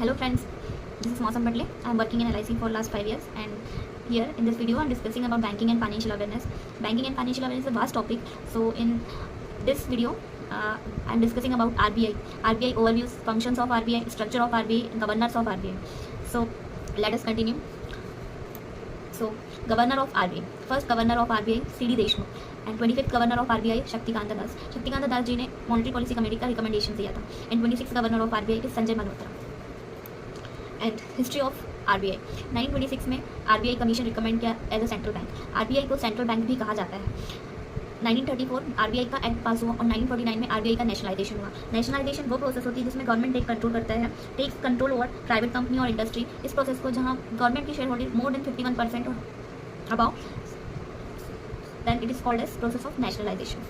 Hello friends, this is Mausam Patle. I am working in LIC for last 5 years, and here in this video I am discussing about banking and financial awareness. Banking and financial awareness is a vast topic. So in this video I am discussing about RBI overviews, functions of RBI, structure of RBI, governors of RBI. So let us continue. So governor of RBI, first governor of RBI CD Deshmukh, and 25th governor of RBI Shaktikanta Das. Shaktikanta Das ji ने monetary policy committee का recommendation दिया था. And 26th governor of RBI is Sanjay Malhotra. And history of RBI. 1926 में RBI commission recommend किया as a central bank. RBI को central bank भी कहा जाता है. 1934 RBI का एक्ट पास हुआ और 1949 में RBI का नेशनलाइजेशन हुआ. नेशनलाइजेशन वो प्रोसेस होती है जिसमें गवर्नमेंट टेक कंट्रोल करता है, takes control over private company और इंडस्ट्री. इस प्रोसेस को जहां गवर्नमेंट की शेयर होल्डिंग मोर देन 51% और about, then it is called as process of nationalization.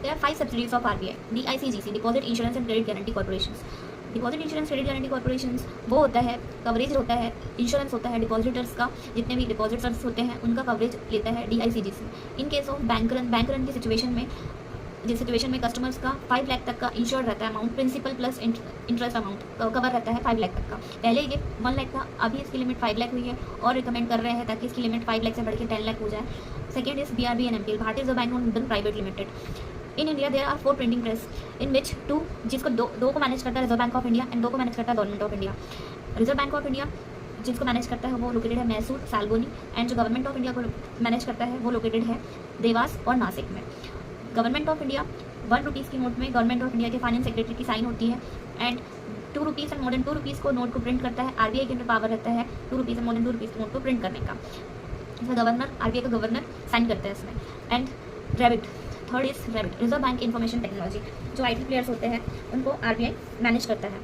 There are 5 subsidiaries of RBI. DICGC, Deposit Insurance and Credit Guarantee Corporations. Deposit insurance credit guarantee corporations वो होता है, coverage होता है, insurance होता है depositors का. जितने भी डिपॉजिटर्स होते हैं उनका कवरेज लेता है DICGC. In case of bank run की सिचुएशन में, जिस सिचुएशन में कस्टमर्स का 5 लाख तक का इंश्योर्ड रहता है amount, principal plus interest amount cover रहता है 5 लाख तक का. पहले ये 1 लाख था, अभी इसकी लिमिट 5 लाख हुई है और रिकमेंड कर रहे हैं ताकि इसकी लिमिट 5 लाख से बढ़ के 10 लाख हो जाए. Second is BRB and MPL, Bharatiya Reserve Bank owned private limited. In India there are 4 printing press in which 2, जिसको दो को मैनेज करता है Reserve Bank of India and 2 को मैनेज करता है Government of India. Reserve Bank of India जिसको manage करता है वो लोकेटेड है मैसूर, सालबोनी, एंड जो गवर्नमेंट ऑफ इंडिया को मैनेज करता है वो लोकेटेड है देवास और नासिक में. गवर्नमेंट ऑफ इंडिया 1 रुपीज़ की नोट में गवर्नमेंट ऑफ इंडिया के फाइनेंस सेक्रेटरी की साइन होती है. And 2 rupees and more than 2 rupees को नोट को प्रिंट करता है. RBI के अंदर पावर रहता है 2 rupees and more than 2 rupees note को प्रिंट करने का. RBI का गवर्नर साइन करता है इसमें. And rebate, third is rebate, reserve bank information technology. जो IT प्लेयर्स होते हैं उनको RBI मैनेज करता है.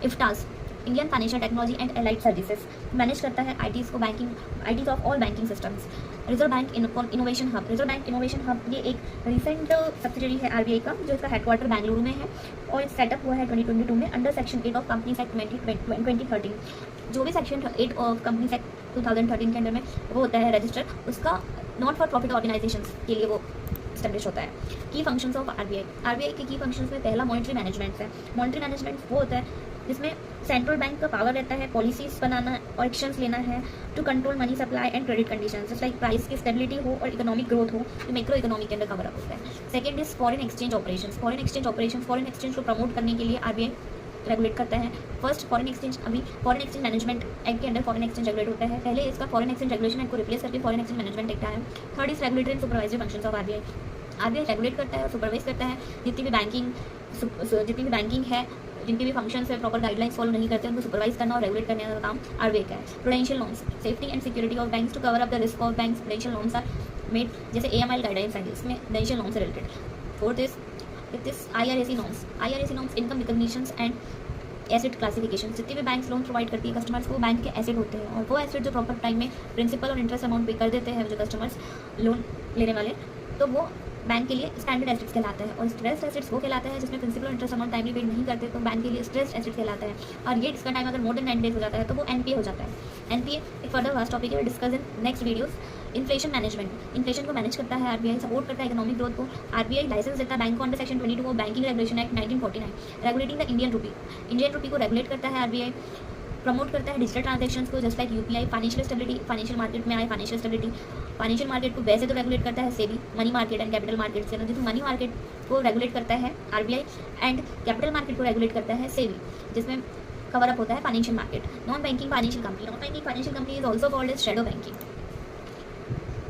IFTAS, Indian financial technology and allied services, manage करता है ITs को, ITs of all banking systems. Reserve bank innovation hub, reserve bank innovation hub ये एक रिसेंट सब्सिडरी है RBI का, जो इसका हेडक्वार्टर बेंगलुरु में है और सेटअप हुआ है 2022 में under section 8 of companies act 2013. जो भी सेक्शन 8 ऑफ कंपनीज एक्ट 2013 के अंडर में वो होता है रजिस्टर, उसका नॉट फॉर प्रॉफिट ऑर्गेनाइजेशन के लिए वो स्टैब्लिश होता है. की फंक्शंस ऑफ RBI के की फंक्शंस में पहला मॉनेटरी मैनेजमेंट है. मॉनेटरी मैनेजमेंट वो होता है जिसमें सेंट्रल बैंक का पावर रहता है पॉलिसीज बनाना और एक्शंस लेना है to control money supply and credit conditions, just like price की स्टेबिलिटी हो और इकोनॉमिक ग्रोथ हो, तो मैक्रो इकोनॉमिक के अंदर कवर अप होता है. Second is foreign exchange operations. Foreign exchange को प्रमोट करने के लिए RBI रेगुलेट करता है. First foreign exchange management act के अंदर फॉरेन एक्सचेंज रेगुलेट होता है. पहले इसका फॉरेन एक्सचेंज रेगुलेशन एक्ट को रिप्लेस करके फॉरेन एक्सचेंज मैनेजमेंट एक्ट आया. Third is regulatory and supervisory functions of RBI regulate करता है और सुपरवाइज करता है. जितनी भी बैंकिंग है, जिनके भी फंक्शंस है, प्रॉपर गाइडलाइंस फॉलो नहीं करते उनको सुपरवाइज करना और रेगुलेट करने का काम RBI का है. Prudential norms, safety and security of banks to cover up the risk of banks. Prudential norms are made, जैसे AML गाइडलाइंस है इसमें प्रूडेंशियल नॉर्म्स से related. Fourth is IRAC norms, income recognitions and asset classification. जितने भी banks loan provide करती है customers को, bank के एसेट होते हैं और वो एसेट जो प्रॉपर टाइम में प्रिंसिपल और इंटरेस्ट अमाउंट पे कर देते हैं जो कस्टमर्स लोन लेने वाले, तो वो बैंक के लिए स्टैंडर्ड एसेट्स कहलाता है. और स्ट्रेस्ड एसेट्स वो कहलाता है जिसमें प्रिंसिपल और इंटरेस्ट अमाउंट टाइमली पेड नहीं करते, तो बैंक के लिए स्ट्रेस्ड एसेट्स कहलाता है. और ये इसका टाइम अगर मोर देन 9 डेज हो जाता है तो वो NPA हो जाता है. NPA एक फर्दर वास्ट टॉपिक है, discuss in next videos. Inflation management, inflation को मैनेज करता है RBI, सपोर्ट करता है इकोनॉमिक ग्रोथ को. RBI लाइसेंस देता है बैंक को under section 22 of banking regulation act 1949. Regulating the Indian rupee को रेगुलेट करता है RBI. प्रमोट करता है डिजिटल ट्रांजैक्शंस को, just like UPI. Financial stability, financial market में आए फाइनेंशियल स्टेबिलिटी. फाइनेंशियल मार्केट को वैसे तो रेगुलेट करता है SEBI, money market and capital market से, जिसमें मनी मार्केट को रेगुलेट करता है RBI एंड कैपिटल मार्केट को रेगुलेट करता है सेबी, जिसमें कवर अप होता है financial market. Non banking financial company is also called as shadow banking.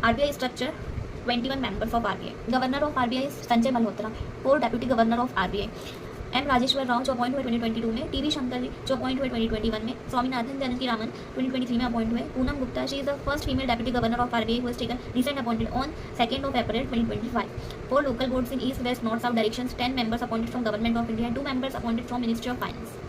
RBI structure 21 members of RBI. Governor of RBI Sanjay Malhotra. 4 deputy governor of RBI. M Rajeshwar Rao जो appoint हुए 2022 में. TV Shankar जो अपॉइंट हुए 2021 में. स्वामीनाथन जानकी रामन 2023 में अपॉइंट हुए. Poonam Gupta, she is the first female deputy governor of RBI who was taken recent appointed on 2nd of April 2025. 4 local boards in east, west, north, south directions. 10 members appointed from Government of India and 2 members appointed from Ministry of Finance.